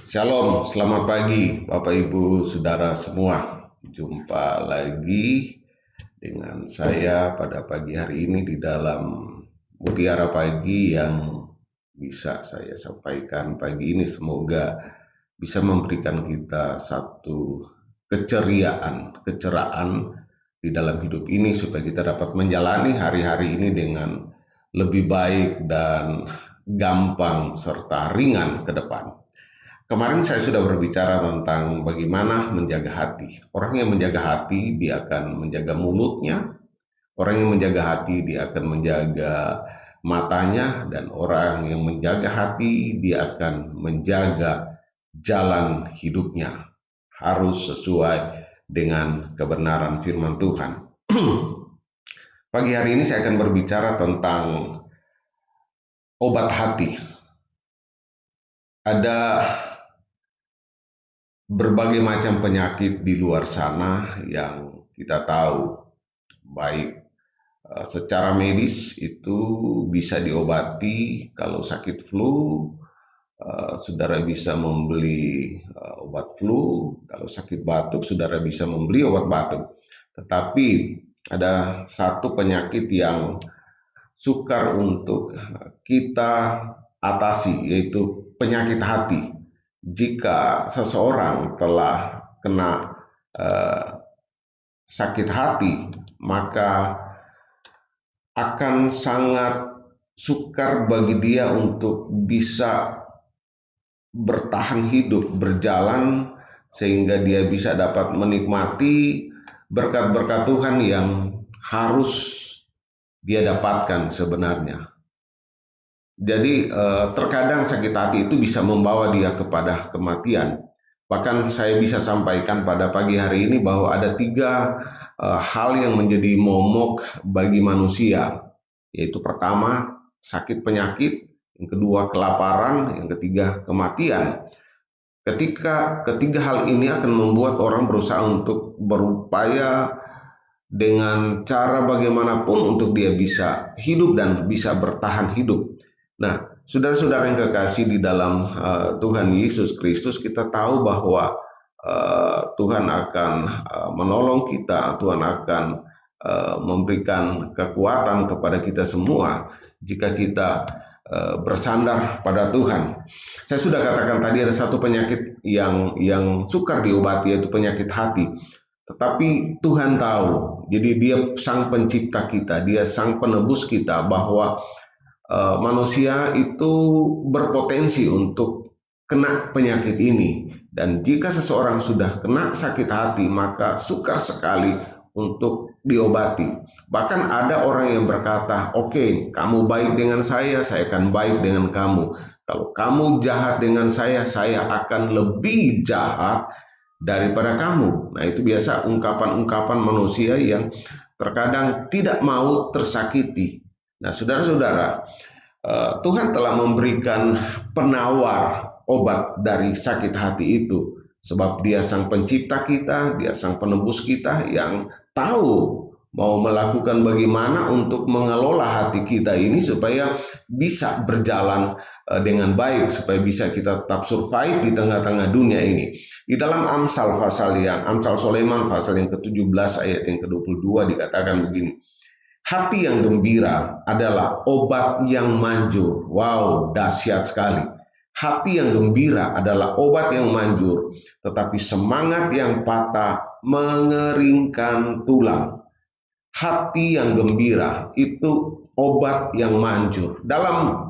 Shalom, selamat pagi Bapak Ibu Saudara semua. Jumpa lagi dengan saya pada pagi hari ini di dalam Mutiara Pagi yang bisa saya sampaikan pagi ini. Semoga bisa memberikan kita satu keceriaan di dalam hidup ini supaya kita dapat menjalani hari-hari ini dengan lebih baik dan gampang serta ringan ke depan. Kemarin saya sudah berbicara tentang bagaimana menjaga hati. Orang yang menjaga hati, dia akan menjaga mulutnya. Orang yang menjaga hati, dia akan menjaga matanya. Dan orang yang menjaga hati, dia akan menjaga jalan hidupnya. Harus sesuai dengan kebenaran firman Tuhan. Pagi hari ini saya akan berbicara tentang obat hati. Ada berbagai macam penyakit di luar sana yang kita tahu, baik secara medis itu bisa diobati. Kalau sakit flu, saudara bisa membeli obat flu. Kalau sakit batuk, saudara bisa membeli obat batuk. Tetapi ada satu penyakit yang sukar untuk kita atasi, yaitu penyakit hati. Jika seseorang telah kena sakit hati, maka akan sangat sukar bagi dia untuk bisa bertahan hidup, berjalan, sehingga dia bisa dapat menikmati berkat-berkat Tuhan yang harus dia dapatkan sebenarnya. Jadi terkadang sakit hati itu bisa membawa dia kepada kematian. Bahkan saya bisa sampaikan pada pagi hari ini bahwa ada tiga hal yang menjadi momok bagi manusia. Yaitu pertama, sakit penyakit. Yang kedua, kelaparan. Yang ketiga, kematian. Ketiga hal ini akan membuat orang berusaha untuk berupaya dengan cara bagaimanapun untuk dia bisa hidup dan bisa bertahan hidup. Nah, saudara-saudara yang kekasih di dalam Tuhan Yesus Kristus, kita tahu bahwa Tuhan akan menolong kita, Tuhan akan memberikan kekuatan kepada kita semua jika kita bersandar pada Tuhan. Saya sudah katakan tadi ada satu penyakit yang sukar diobati, yaitu penyakit hati. Tetapi Tuhan tahu, jadi Dia sang pencipta kita, Dia sang penebus kita, bahwa manusia itu berpotensi untuk kena penyakit ini. Dan jika seseorang sudah kena sakit hati, maka sukar sekali untuk diobati. Bahkan ada orang yang berkata, oke, kamu baik dengan saya akan baik dengan kamu. Kalau kamu jahat dengan saya akan lebih jahat daripada kamu. Nah, itu biasa ungkapan-ungkapan manusia yang terkadang tidak mau tersakiti. Nah, saudara-saudara, Tuhan telah memberikan penawar obat dari sakit hati itu. Sebab Dia sang pencipta kita, Dia sang penebus kita yang tahu mau melakukan bagaimana untuk mengelola hati kita ini supaya bisa berjalan dengan baik, supaya bisa kita tetap survive di tengah-tengah dunia ini. Di dalam Amsal Sulaiman pasal yang ke-17 ayat yang ke-22 dikatakan begini. Hati yang gembira adalah obat yang manjur. Wow, dahsyat sekali. Hati yang gembira adalah obat yang manjur, tetapi semangat yang patah mengeringkan tulang. Hati yang gembira itu obat yang manjur. Dalam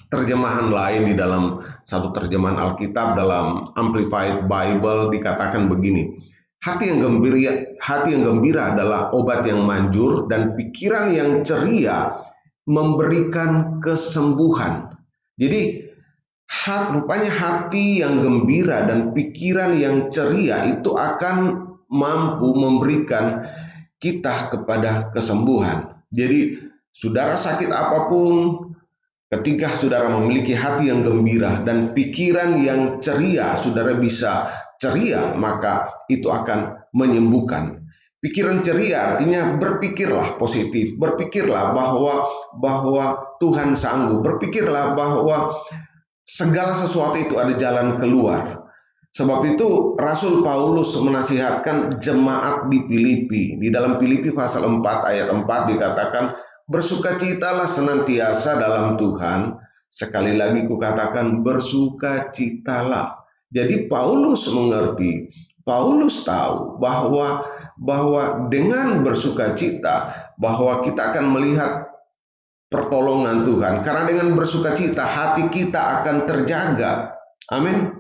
terjemahan lain, di dalam satu terjemahan Alkitab, dalam Amplified Bible dikatakan begini. Hati yang gembira adalah obat yang manjur, dan pikiran yang ceria memberikan kesembuhan. Jadi rupanya hati yang gembira dan pikiran yang ceria itu akan mampu memberikan kita kepada kesembuhan. Jadi saudara sakit apapun, ketika saudara memiliki hati yang gembira dan pikiran yang ceria, saudara bisa ceria, maka itu akan menyembuhkan. Pikiran ceria artinya berpikirlah positif, berpikirlah bahwa Tuhan sanggup, berpikirlah bahwa segala sesuatu itu ada jalan keluar. Sebab itu Rasul Paulus menasihatkan jemaat di Filipi. Di dalam Filipi pasal 4 ayat 4 dikatakan, bersukacitalah senantiasa dalam Tuhan. Sekali lagi kukatakan, bersukacitalah. Jadi Paulus mengerti, Paulus tahu bahwa dengan bersukacita, bahwa kita akan melihat pertolongan Tuhan. Karena dengan bersukacita hati kita akan terjaga. Amin.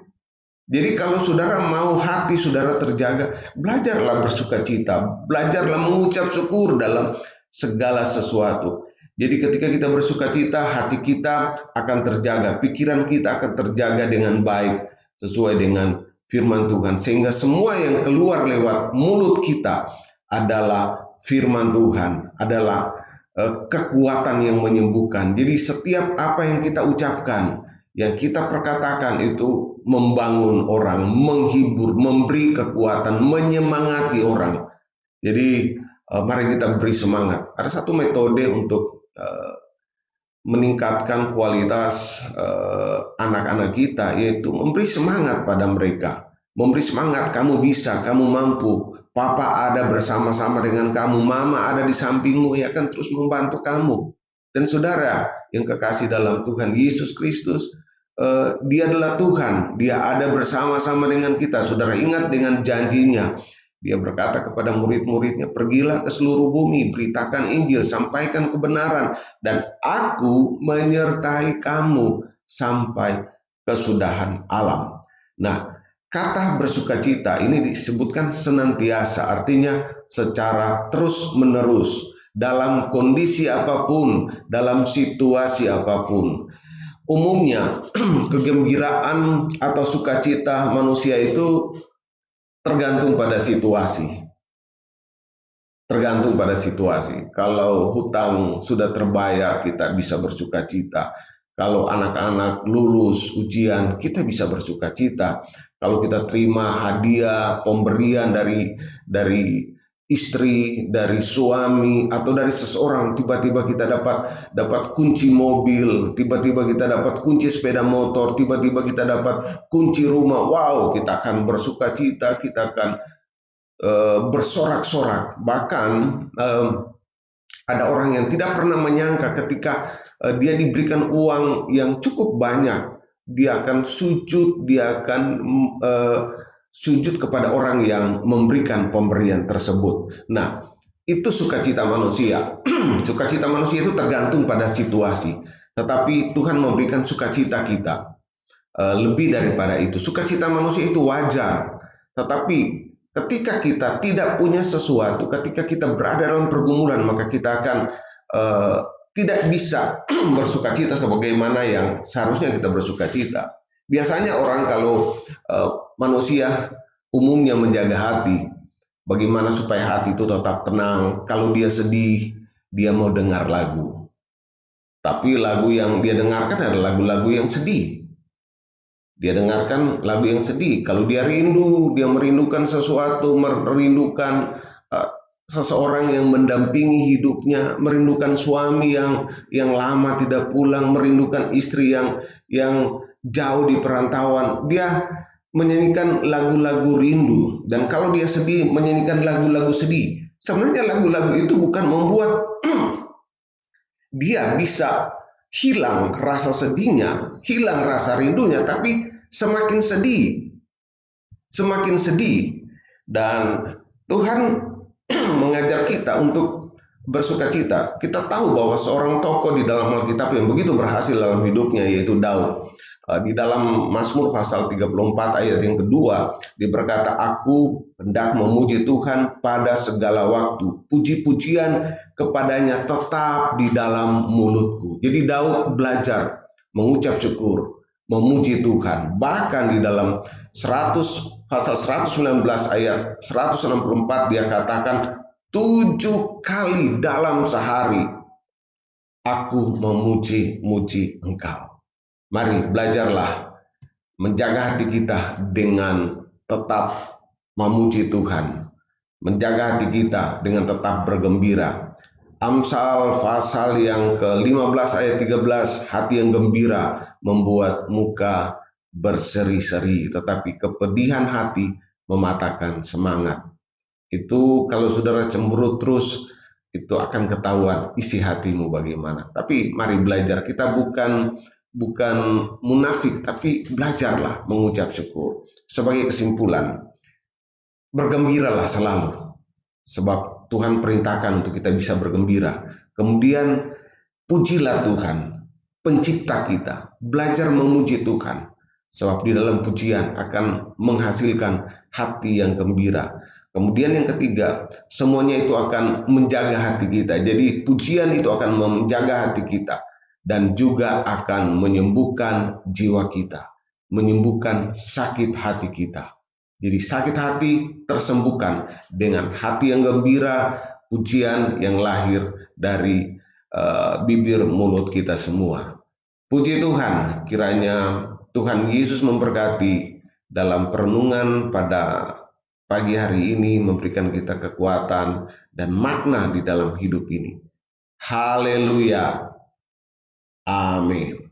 Jadi kalau saudara mau hati saudara terjaga, belajarlah bersukacita, belajarlah mengucap syukur dalam segala sesuatu. Jadi ketika kita bersukacita, hati kita akan terjaga, pikiran kita akan terjaga dengan baik sesuai dengan firman Tuhan. Sehingga semua yang keluar lewat mulut kita adalah firman Tuhan, adalah kekuatan yang menyembuhkan. Jadi setiap apa yang kita ucapkan, yang kita perkatakan itu membangun orang, menghibur, memberi kekuatan, menyemangati orang. Jadi mari kita beri semangat. Ada satu metode untuk meningkatkan kualitas anak-anak kita, yaitu memberi semangat pada mereka. Memberi semangat, kamu bisa, kamu mampu. Papa ada bersama-sama dengan kamu, mama ada di sampingmu, yang akan terus membantu kamu. Dan saudara yang kekasih dalam Tuhan Yesus Kristus, Dia adalah Tuhan, Dia ada bersama-sama dengan kita. Saudara ingat dengan janjinya, Dia berkata kepada murid-muridnya, pergilah ke seluruh bumi, beritakan Injil, sampaikan kebenaran, dan aku menyertai kamu sampai kesudahan alam. Nah, kata bersukacita ini disebutkan senantiasa, artinya secara terus-menerus, dalam kondisi apapun, dalam situasi apapun. Umumnya, kegembiraan atau sukacita manusia itu tergantung pada situasi. Tergantung pada situasi. Kalau hutang sudah terbayar, kita bisa bersukacita. Kalau anak-anak lulus ujian, kita bisa bersukacita. Kalau kita terima hadiah, pemberian dari istri, dari suami, atau dari seseorang, tiba-tiba kita dapat kunci mobil, tiba-tiba kita dapat kunci sepeda motor, tiba-tiba kita dapat kunci rumah. Wow, kita akan bersukacita, kita akan bersorak-sorak. Bahkan ada orang yang tidak pernah menyangka ketika dia diberikan uang yang cukup banyak, dia akan sujud, dia akan sujud kepada orang yang memberikan pemberian tersebut. Nah, itu sukacita manusia. Sukacita manusia itu tergantung pada situasi. Tetapi Tuhan memberikan sukacita kita. Lebih daripada itu, sukacita manusia itu wajar. Tetapi ketika kita tidak punya sesuatu, ketika kita berada dalam pergumulan, maka kita akan tidak bisa bersukacita sebagaimana yang seharusnya kita bersukacita. Biasanya orang kalau manusia umumnya menjaga hati, bagaimana supaya hati itu tetap tenang. Kalau dia sedih, dia mau dengar lagu. Tapi lagu yang dia dengarkan adalah lagu-lagu yang sedih. Dia dengarkan lagu yang sedih. Kalau dia rindu, dia merindukan sesuatu, merindukan seseorang yang mendampingi hidupnya, merindukan suami yang lama tidak pulang, merindukan istri yang jauh di perantauan. Dia menyanyikan lagu-lagu rindu. Dan kalau dia sedih, menyanyikan lagu-lagu sedih. Sebenarnya lagu-lagu itu bukan membuat dia bisa hilang rasa sedihnya, hilang rasa rindunya, tapi semakin sedih. Semakin sedih. Dan Tuhan mengajar kita untuk bersukacita. Kita tahu bahwa seorang tokoh di dalam Alkitab yang begitu berhasil dalam hidupnya, yaitu Daud. Di dalam Mazmur pasal 34 ayat yang kedua, dia berkata, aku hendak memuji Tuhan pada segala waktu. Puji-pujian kepadanya tetap di dalam mulutku. Jadi Daud belajar mengucap syukur, memuji Tuhan. Bahkan di dalam pasal 119 ayat 164 dia katakan, 7 kali dalam sehari aku memuji-muji Engkau. Mari belajarlah menjaga hati kita dengan tetap memuji Tuhan. Menjaga hati kita dengan tetap bergembira. Amsal pasal yang ke-15 ayat 13, hati yang gembira membuat muka berseri-seri, tetapi kepedihan hati mematahkan semangat. Itu kalau saudara cemberut terus, itu akan ketahuan isi hatimu bagaimana. Tapi mari belajar, kita bukan munafik, tapi belajarlah mengucap syukur. Sebagai kesimpulan, bergembiralah selalu, sebab Tuhan perintahkan untuk kita bisa bergembira. Kemudian pujilah Tuhan, pencipta kita. Belajar memuji Tuhan, sebab di dalam pujian akan menghasilkan hati yang gembira. Kemudian yang ketiga, semuanya itu akan menjaga hati kita. Jadi pujian itu akan menjaga hati kita dan juga akan menyembuhkan jiwa kita, menyembuhkan sakit hati kita. Jadi sakit hati tersembuhkan dengan hati yang gembira, pujian yang lahir dari bibir mulut kita semua. Puji Tuhan, kiranya Tuhan Yesus memberkati dalam perenungan pada pagi hari ini, memberikan kita kekuatan dan makna di dalam hidup ini. Haleluya. Amin.